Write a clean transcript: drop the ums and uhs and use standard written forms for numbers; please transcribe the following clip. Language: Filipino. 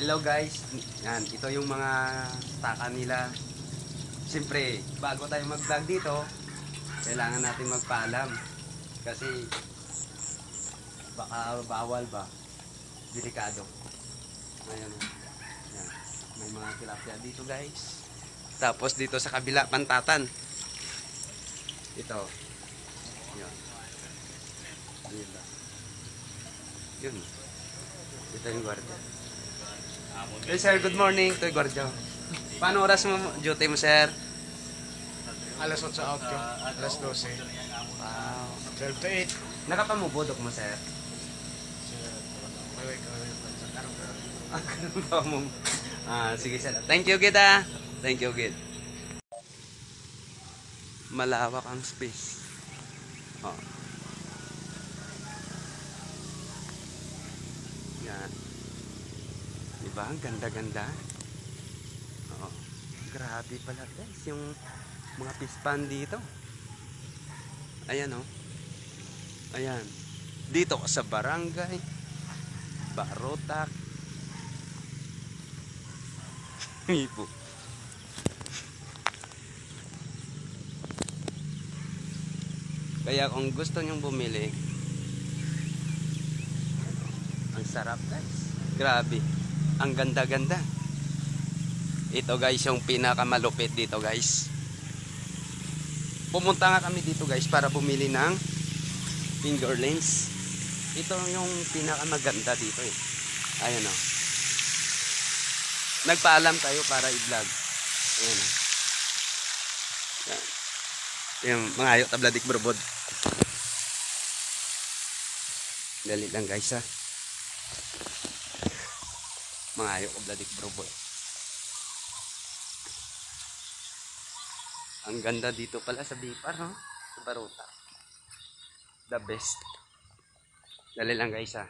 Hello guys, yan, ito yung mga staka nila. Siyempre, bago tayo mag-vlog dito, kailangan natin magpaalam. Kasi, baka bawal ba? Delikado. Ayan, yan. May mga tilapia dito guys. Tapos dito sa kabila, pantatan. Ito. Yan. Dito. Yun. Ito yung gwardiya. Hey sir, good morning. Ito yung gwardiya. Paano oras mo, duty mo sir? Alas 8 out ko. Alas 12. Wow. 12 to 8. Nakapamubodok mo sir? Sige sir. Thank you gid ah. Thank you gid. Malawak ang space. Oh. Yan. Diba? Ang ganda-ganda. Oo. Grabe pala guys. Yung mga fish pond dito. Ayan oh. Ayan. Dito ka sa barangay. Barotac. Ipo. Kaya kung gusto nyong bumili, ang sarap guys. Grabe. Ang ganda-ganda. Ito guys yung pinakamalupit dito guys. Pumunta nga kami dito guys para bumili ng fingerlings. Ito yung pinakamaganda dito eh. Ayan o. Nagpaalam tayo para i-vlog. Ayan o. Yan. Yung mga ayot tabladik brobod. Dali lang guys ha. Mga ayot tabladik brobod. Ang ganda dito pala sa Bipar no? Sa Barotac. The best. Dali lang guys ha.